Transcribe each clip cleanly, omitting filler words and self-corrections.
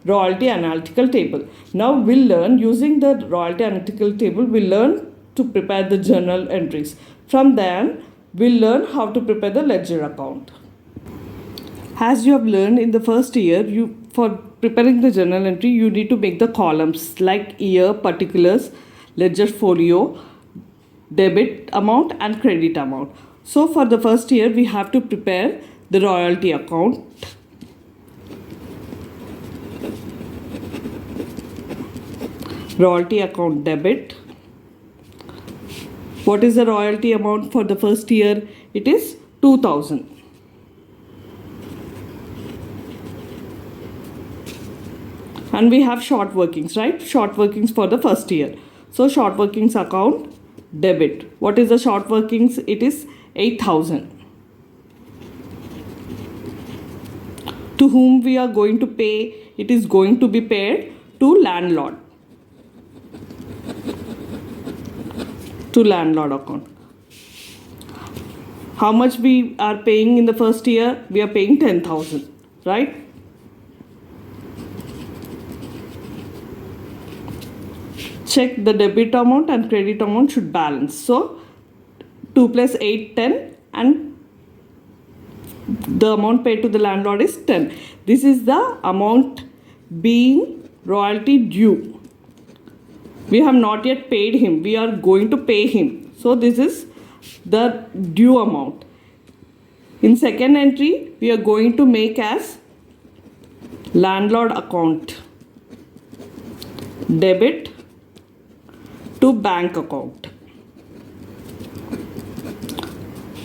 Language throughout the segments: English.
royalty analytical table. Now we'll learn using the royalty analytical table, we'll learn to prepare the journal entries. From then we'll learn how to prepare the ledger account. As you have learned in the first year, for preparing the journal entry, you need to make the columns like year, particulars, ledger folio, debit amount and credit amount. So for the first year, we have to prepare the royalty account. Royalty account debit. What is the royalty amount for the first year? It is 2000. And we have short workings, right? Short workings for the first year. So short workings account debit. What is the short workings? It is 8000. To whom we are going to pay? It is going to be paid to landlord. To landlord account. How much we are paying in the first year? We are paying 10,000, right? Check the debit amount and credit amount should balance. So 2 plus 8, 10, and the amount paid to the landlord is 10. This is the amount being royalty due. We have not yet paid him. We are going to pay him. So this is the due amount. In second entry, we are going to make as landlord account debit to bank account.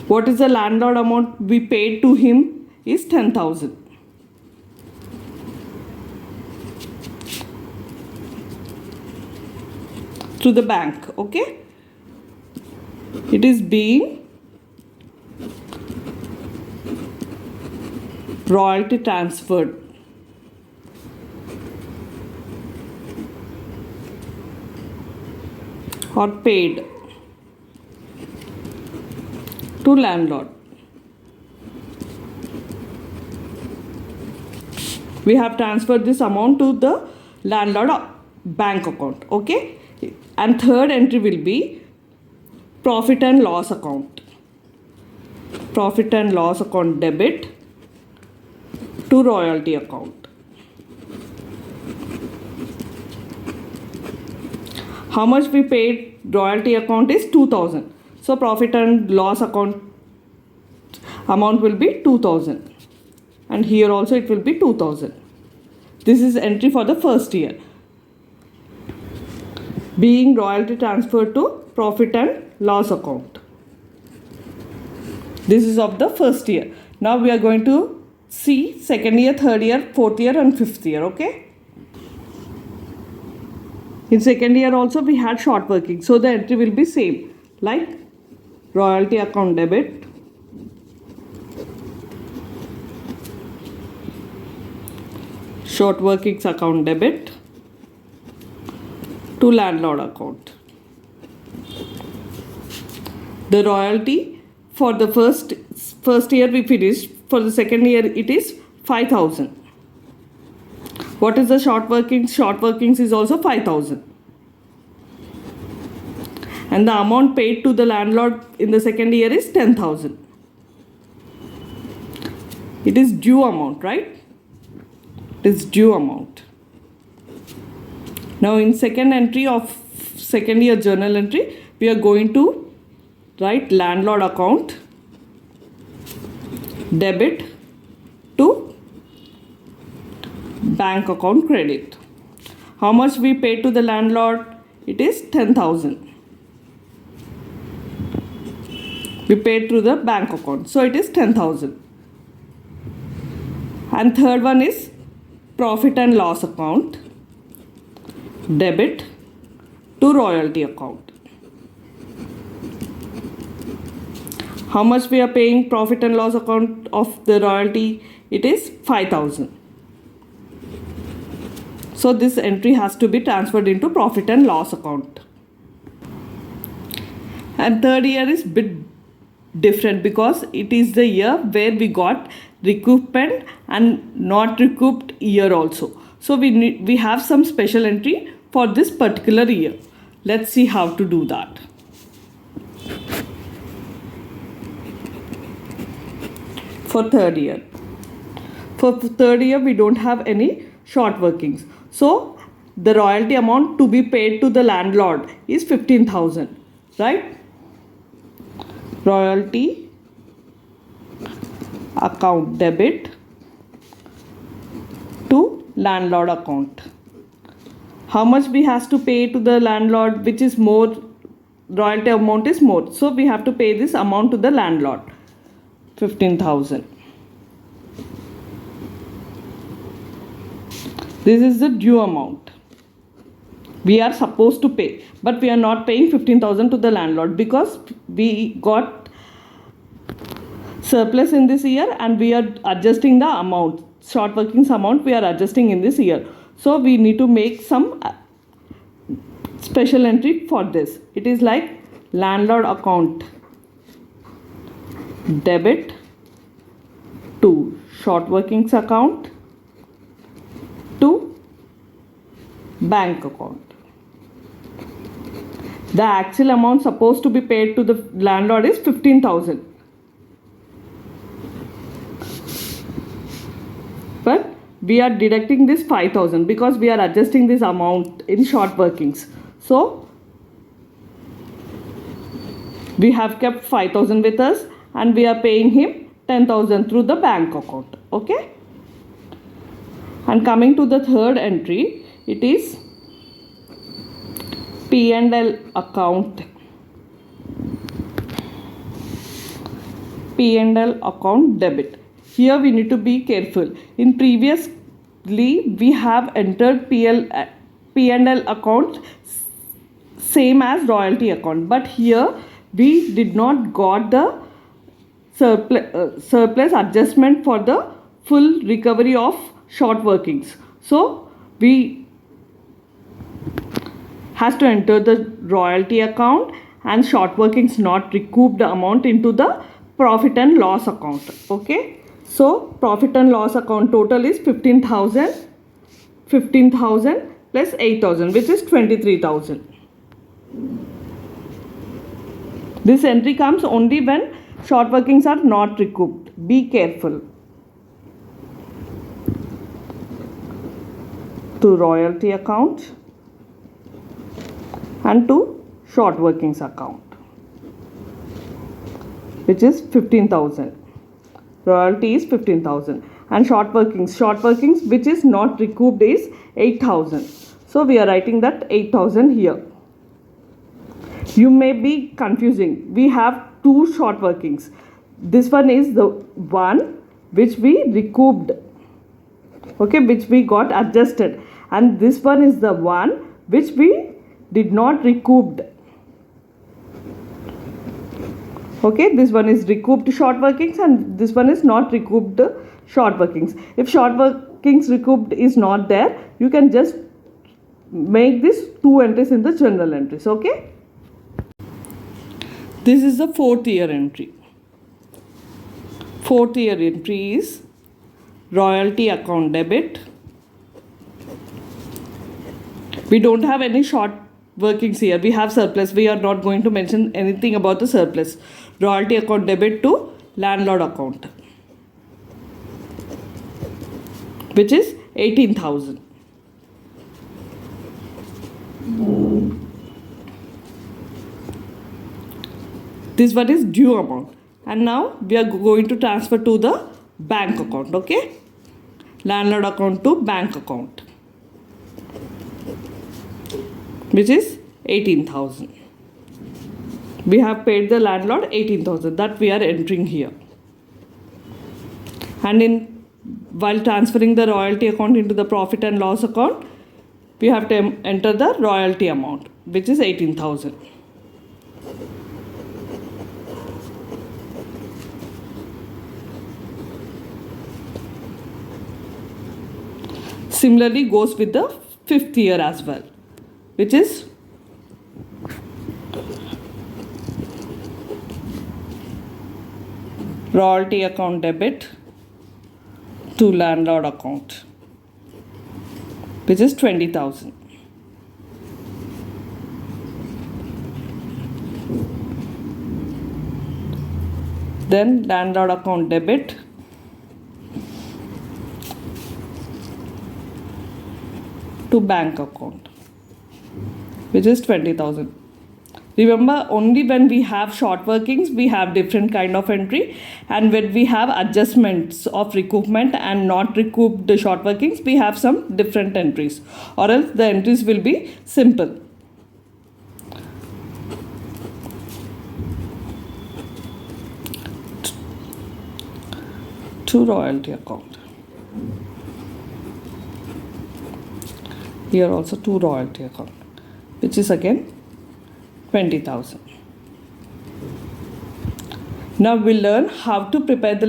What is the landlord amount we paid to him is 10,000. To the bank, okay? It is being royalty transferred. Or paid to landlord. We have transferred this amount to the landlord bank account, okay? And third entry will be profit and loss account. Profit and loss account debit to royalty account. How much we paid royalty account is 2000. So profit and loss account amount will be 2000. And here also it will be 2000. This is entry for the first year. Being royalty transferred to profit and loss account. This is of the first year. Now we are going to see second year, third year, fourth year and fifth year, okay? In second year also we had short working. So the entry will be same like royalty account debit, short workings account debit to landlord account. The royalty for the first year we finished. For the second year it is 5,000. What is the short workings? Short workings is also 5,000. And the amount paid to the landlord in the second year is 10,000. It is due amount, right? It is due amount. Now in second entry of second year journal entry, we are going to write landlord account debit to bank account credit. How much we paid to the landlord? It is 10,000. We paid through the bank account. So it is 10,000. And third one is profit and loss account debit to royalty account. How much we are paying profit and loss account of the royalty? It is 5,000. So this entry has to be transferred into profit and loss account. And third year is bit different because it is the year where we got recoupment and not recouped year also. So we have some special entry for this particular year. Let's see how to do that. For third year. For third year, we don't have any short workings. So the royalty amount to be paid to the landlord is 15,000, right? Royalty account debit to landlord account. How much we has to pay to the landlord, which is more, royalty amount is more. So we have to pay this amount to the landlord, 15,000. This is the due amount we are supposed to pay, but we are not paying 15,000 to the landlord because we got surplus in this year and we are adjusting the amount, short workings amount we are adjusting in this year. So we need to make some special entry for this. It is like landlord account debit to short workings account to bank account. The actual amount supposed to be paid to the landlord is 15,000. But we are deducting this 5,000 because we are adjusting this amount in short workings. So we have kept 5,000 with us and we are paying him 10,000 through the bank account. Okay. And coming to the third entry, it is P&L account. P&L account debit. Here we need to be careful. In previously we have entered P&L account same as royalty account, but here we did not got the surplus adjustment for the full recovery of short workings. So we has to enter the royalty account and short workings not recouped amount into the profit and loss account. Okay. So profit and loss account total is 15,000 plus 8,000, which is 23,000. This entry comes only when short workings are not recouped. Be careful. To royalty account and to short workings account, which is 15,000. Royalty is 15,000 and short workings which is not recouped is 8,000. So we are writing that 8,000 here. You may be confusing. We have two short workings. This one is the one which we recouped, okay, which we got adjusted, and this one is the one which we did not recouped. Okay, this one is recouped short workings and this one is not recouped short workings. If short workings recouped is not there, you can just make this two entries in the journal entries. Okay. This is the fourth year entry. Fourth year entry is royalty account debit. We don't have any short workings here. We have surplus. We are not going to mention anything about the surplus. Royalty account debit to landlord account, which is 18,000. This one is due amount, and now we are going to transfer to the bank account. Okay, landlord account to bank account, which is 18,000. We have paid the landlord 18,000 that we are entering here. And while transferring the royalty account into the profit and loss account, we have to enter the royalty amount, which is 18,000. Similarly goes with the fifth year as well, which is royalty account debit to landlord account, which is 20,000. Then landlord account debit to bank account, which is 20,000. Remember, only when we have short workings, we have different kind of entry, and when we have adjustments of recoupment and not recouped the short workings, we have some different entries, or else the entries will be simple. To royalty account. Here also to royalty account, which is again 20,000. Now we'll learn how to prepare the